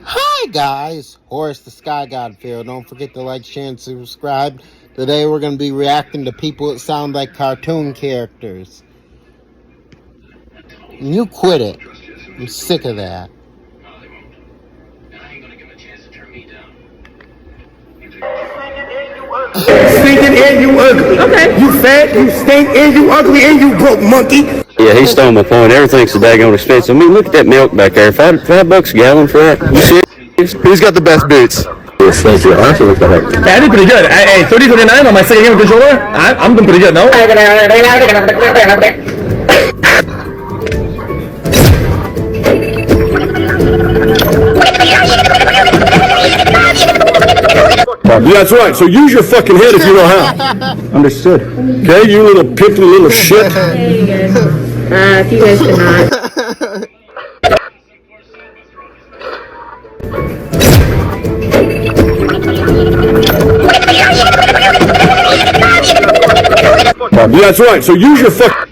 Hi guys, Horace the Sky God Pharaoh. Don't forget to like, share, and subscribe. Today we're going to be reacting to people that sound like cartoon characters. And you quit it. I'm sick of that. Stinking and you ugly. Okay. You fat, you stink, and you ugly, and you broke, monkey. Yeah, he stole my phone. Everything's so daggone expensive. I mean, look at that milk back there. $5 a gallon for that. You serious? Who's got the best boots? Yes, thank you. Honestly, what the heck? Yeah, I did pretty good. Hey, 30-39 on my second game controller. I'm doing pretty good, no? Yeah, that's right. So use your fucking head if you know how. Understood. Okay, you little pimply little shit. Hey, you guys. If you guys cannot. Yeah, that's right. So use your fuck.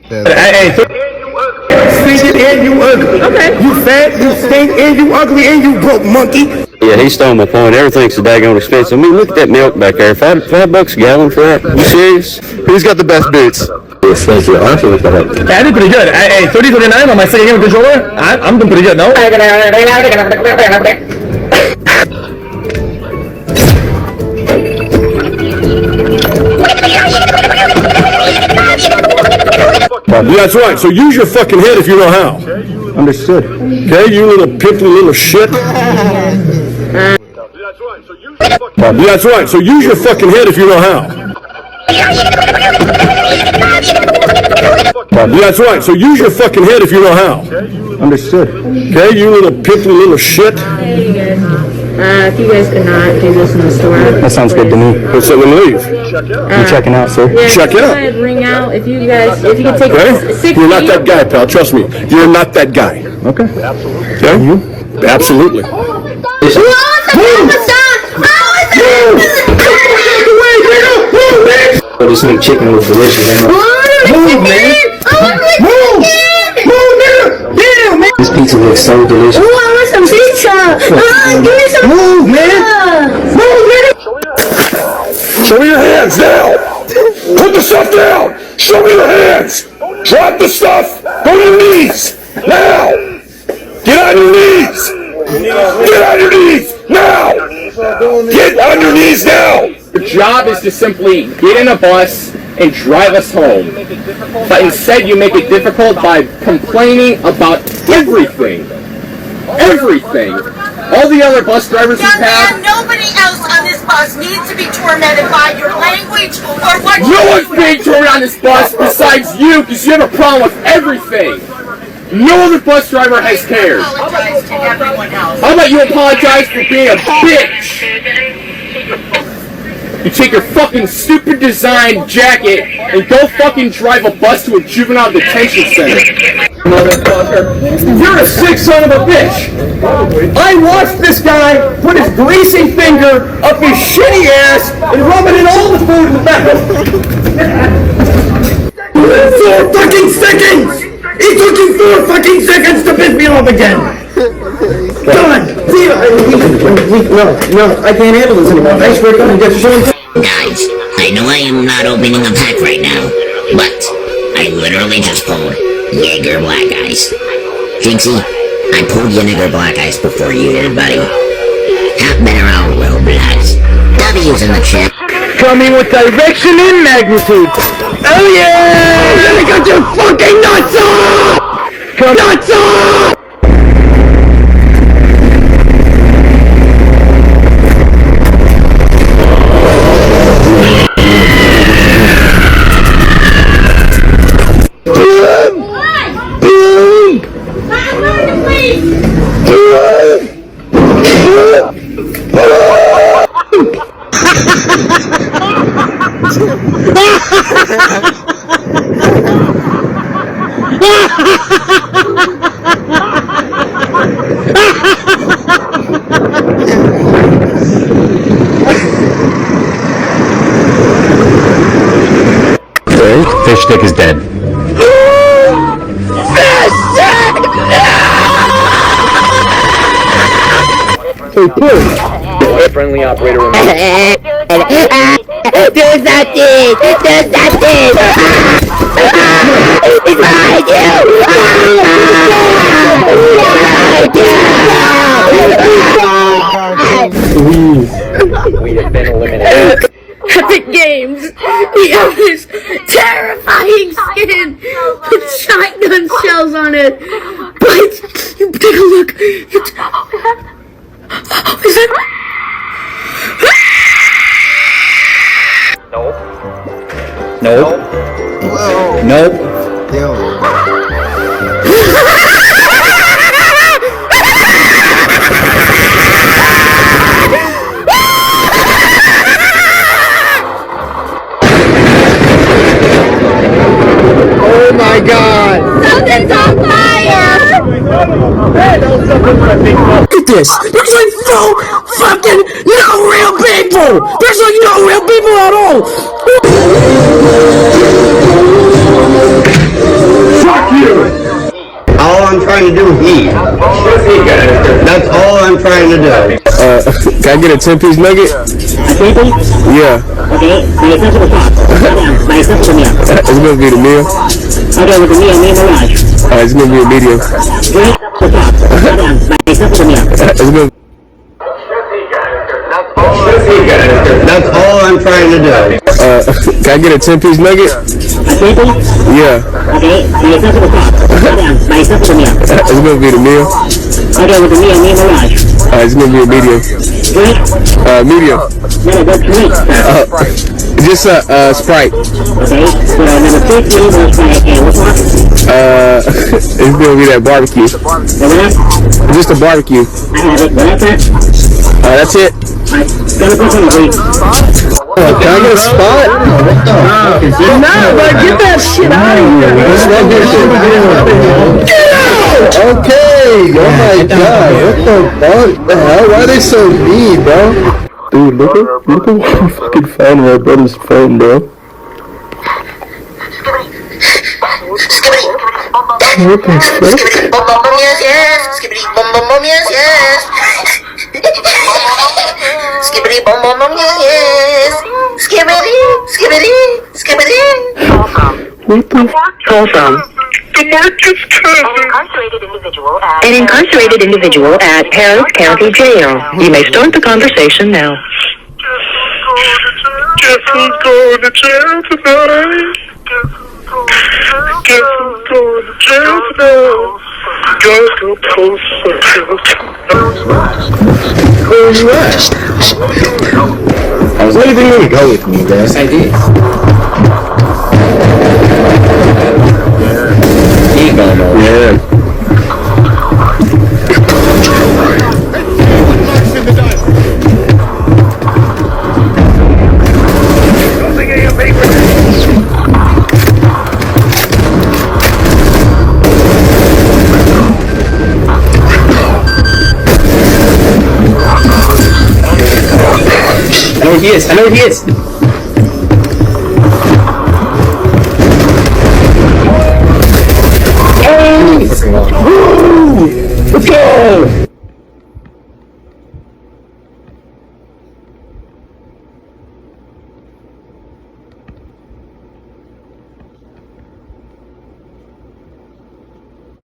Hey, stinking and you ugly. Okay. You fat, you stink, and you ugly, and you broke, monkey. Yeah, he stole my phone. Everything's so daggone expensive. I mean, look at that milk back there. $5 a gallon for that. You serious? Who's got the best boots? Yes, thank you. Honestly, what the heck? Yeah, I did pretty good. Hey, 30-39 on my second game controller. I'm doing pretty good, no? Yeah, that's right. So use your fucking head if you know how. Understood. Okay, you little pimply little shit. Yeah, that's right. So use your fucking head if you know how. Yeah, that's right. So use your fucking head if you know how. Understood. Okay, you little pimply little shit. Hey, you guys. If you guys cannot do this in the store. That sounds good to me. Let's let them leave. You checking out, sir? Yeah, Check it go out. ahead, ring out. If you can take Okay? 6 You're not that guy, pal. Trust me. You're not that guy. Okay. Okay? You? Absolutely. But this new chicken was delicious. Move, man. Move, nigga. Yeah, man. This pizza looks so delicious. I want some pizza. Give me some Move, man. Move, nigga. Show me your hands now. Put the stuff down. Show me your hands. Drop the stuff. Go to your knees. Now. Get on your knees. Get on your knees. Now. Get on your knees now. Your job is to simply get in a bus and drive us home. But instead you make it difficult by complaining about everything. Everything. All the other bus drivers we have... Nobody else on this bus needs to be tormented by your language or what you... No one's being tormented on this bus besides you because you have a problem with everything. No other bus driver has cared. Apologize to everyone else. How about you apologize for being a bitch? You take your fucking stupid design jacket and go fucking drive a bus to a juvenile detention center. Motherfucker. You're a sick son of a bitch. I watched this guy put his greasy finger up his shitty ass and rub it in all the food in the back. 4 fucking seconds! It took you 4 fucking seconds to piss me off again! Done! No, I can't handle this anymore. I swear to God, get your Guys, I know I am not opening a pack right now, but I literally just pulled Jaeger Black Ice. Jinxie, I pulled Jaeger Black Ice before you did, buddy. Have been around well, bloods. W's in the chat. coming with direction and magnitude. Oh yeah! I'm gonna get your fucking nuts off! Nuts off! Fish stick is dead. Fish stick! say please. Friendly operator remote. Do something! Do something! He's behind We have been eliminated. Epic Games! We have this terrifying skin with shotgun shells on it! But, you take a look! Is that... Nope. Whoa. Nope. Oh my god! Something's on fire! Look at this! There's like no fucking no real people! There's like no real people at all! Fuck you! All I'm trying to do is eat. That's all I'm trying to do. Can I get a 10-piece nugget? Yeah. Okay, my accessible shop. My accessible meal. It's gonna be the meal. Okay, with the meal, me and the large. It's gonna be a medium. Drink the shop. My accessible meal. It's gonna That's all I'm trying to do. can I get a 10-piece nugget? A 10-piece? Yeah. Okay, my accessible shop. My accessible meal. It's gonna be the meal. Okay, with the meal, me and the large. It's gonna be a medium. Drink? Medium. Then a good drink, sir. Just a Sprite. Okay, so number 15 was Sprite, and what's more? It's gonna be that barbecue. The winner? Just a barbecue. I have it. Well, that's it. That's it. Alright, gonna put some drink. Can I get a spot? Nah, but get that shit out of here. Okay. Oh my god. What the fuck? The hell? Why are they so mean, bro? Dude, look at what we fucking found on our brother's phone, bro. What the fuck? Skibbity bum bum bum yes yes. Skibbity bum bum bum yes yes. Skibbity bum bum bum yes yes. Skibbity skibbity skibbity. What the Call from an incarcerated individual at Harris County Jail. You may start the conversation now. Guess who's going to jail tonight? Guess who's going to jail tonight? Gotta go post for jail tonight. Where's that? I was waiting for you to go with me, bro. Yes, I did. He going on. Yeah. I know where he is.